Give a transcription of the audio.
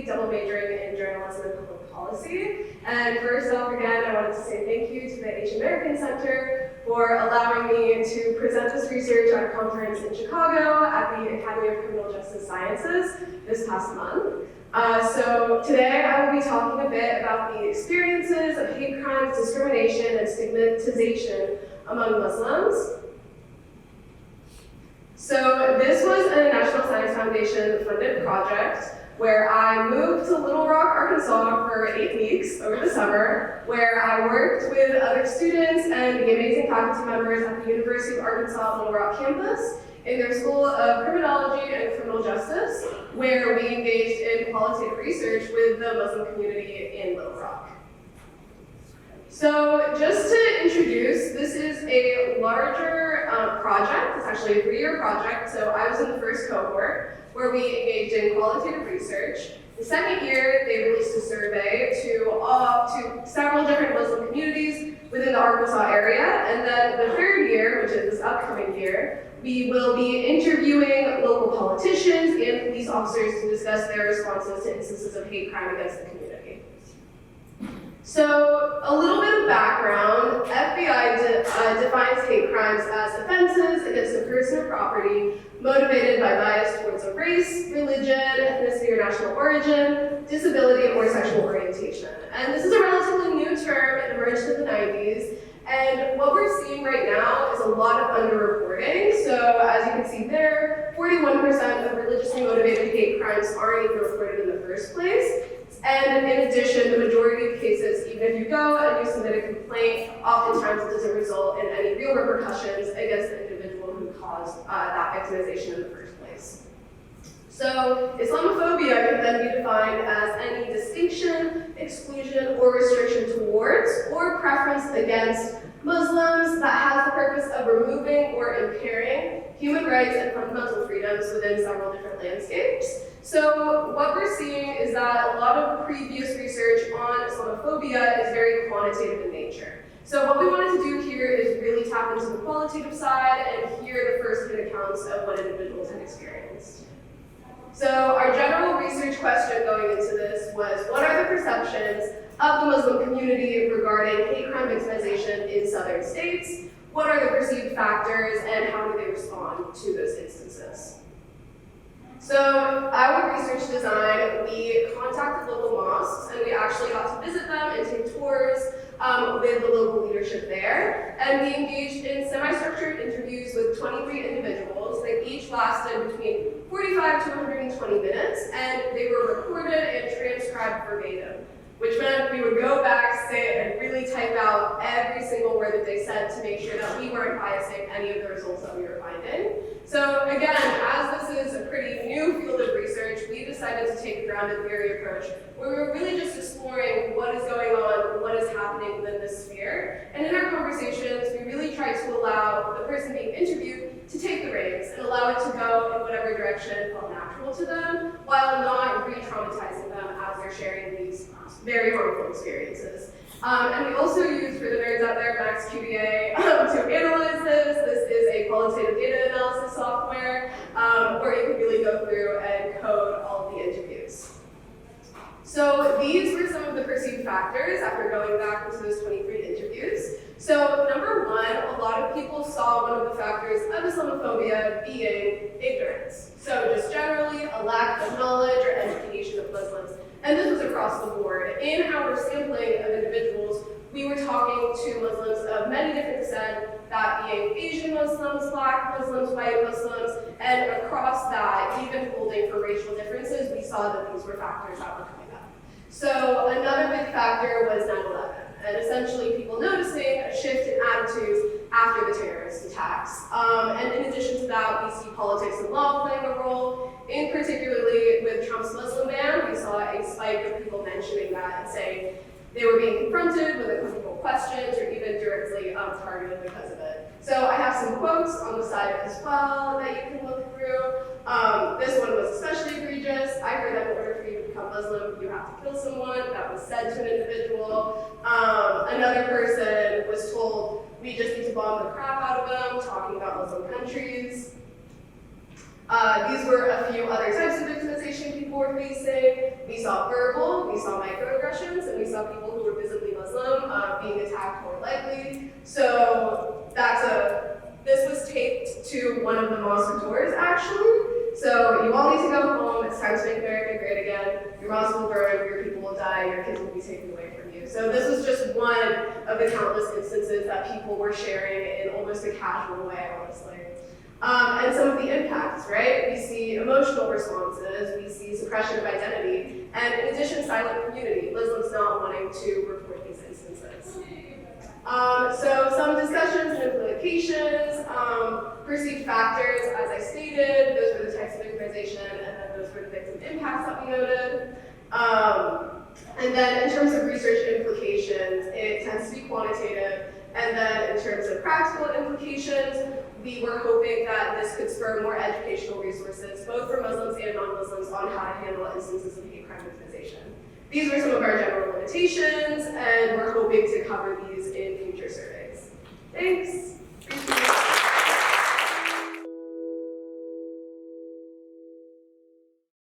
Dridi, double majoring in journalism and public policy. And first off, again, I wanted to say thank you to the Asian American Center for allowing me to present this research at a conference in Chicago at the Academy of Criminal Justice Sciences this past month. So today I will be talking a bit about the experiences of hate crimes, discrimination, and stigmatization among Muslims. So this was a National Science Foundation funded project where I moved to Little Rock, Arkansas for 8 weeks over the summer, where I worked with other students and the amazing faculty members at the University of Arkansas Little Rock campus in their School of Criminology and Criminal Justice, where we engaged in qualitative research with the Muslim community in Little Rock. So just to introduce, this is a larger project. It's actually a 3-year project. So I was in the first cohort where we engaged in qualitative research. The second year, they released a survey to several different Muslim communities within the Arkansas area. And then the third year, which is this upcoming year, we will be interviewing local politicians and police officers to discuss their responses to instances of hate crime against the community. So, a little bit of background. FBI defines hate crimes as offenses against a person or property motivated by bias towards a race, religion, ethnicity, or national origin, disability, or sexual orientation. And this is a relatively new term. It emerged in the 90s. And what we're seeing right now is a lot of underreporting. So, as you can see there, 41% of religiously motivated hate crimes aren't even reported in the first place. And in addition, the majority of cases, even if you go and you submit a complaint, oftentimes it doesn't result in any real repercussions against the individual who caused that victimization in the first place. So Islamophobia can then be defined as any distinction, exclusion, or restriction towards or preference against Muslims that has the purpose of removing or impairing human rights and fundamental freedoms within several different landscapes. So what we're seeing is that a lot of previous research on Islamophobia is very quantitative in nature. So what we wanted to do here is really tap into the qualitative side and hear the first-hand accounts of what individuals have experienced. So our general research question going into this was, what are the perceptions of the Muslim community regarding hate crime victimization in southern states? What are the perceived factors and how do they respond to those instances? So our research design, we contacted local mosques and we actually got to visit them and take tours with the local leadership there. And we engaged in semi-structured interviews with 23 individuals. They each lasted between 45 to 120 minutes, and they were recorded and transcribed verbatim, which meant we would go back, sit, and really type out every single word that they said to make sure that we weren't biasing any of the results that we were finding. So again, as this is a pretty new field of research, we decided to take a grounded theory approach, where we were really just exploring what is going on, what is happening within this sphere. And in our conversations, we really tried to allow the person being interviewed to take the reins and allow it to go in whatever direction felt natural to them, while not re-traumatizing them as they're sharing these very harmful experiences. And we also used, for the nerds out there, Max QDA to analyze this. This is a qualitative data analysis software where you can really go through and code all of the interviews. So these were some of the perceived factors after going back into those 23 interviews. So number one, a lot of people saw one of the factors of Islamophobia being ignorance. So just generally a lack of knowledge or education of Muslims. And this was across the board. In our sampling of individuals, we were talking to Muslims of many different descent, that being Asian Muslims, Black Muslims, white Muslims, and across that, even holding for racial differences, we saw that these were factors that were coming up. So another big factor was 9/11, and essentially people noticing a shift in attitudes after the terrorist attacks. And in addition to that, we see politics and law playing a role. In particularly with Trump's Muslim ban, we saw a spike of people mentioning that and saying they were being confronted with uncomfortable questions or even directly targeted because of it. So I have some quotes on the side as well that you can look through. This one was especially egregious. I heard that in order for you to become Muslim, you have to kill someone. That was said to an individual. Another person was told, we just need to bomb the crap out of them, talking about Muslim countries. These were a few other types of victimization people were facing. We saw verbal, we saw microaggressions, and we saw people who were visibly Muslim being attacked more likely. So this was taped to one of the mosque doors, actually. So you all need to go home, it's time to make America great again. Your mosque will burn, your people will die, your kids will be taken away from you. So this was just one of the countless instances that people were sharing in almost a casual way, honestly. And some of the impacts, right? We see emotional responses, we see suppression of identity, and in addition, silent community, Muslims not wanting to report these instances. So some discussions and implications, perceived factors, as I stated, those were the types of victimization, and then those were the victim impacts that we noted. And then in terms of research implications, it tends to be quantitative, and then in terms of practical implications, we were hoping that this could spur more educational resources, both for Muslims and non-Muslims, on how to handle instances of hate crime victimization. These were some of our general limitations, and we're hoping to cover these in future surveys. Thanks.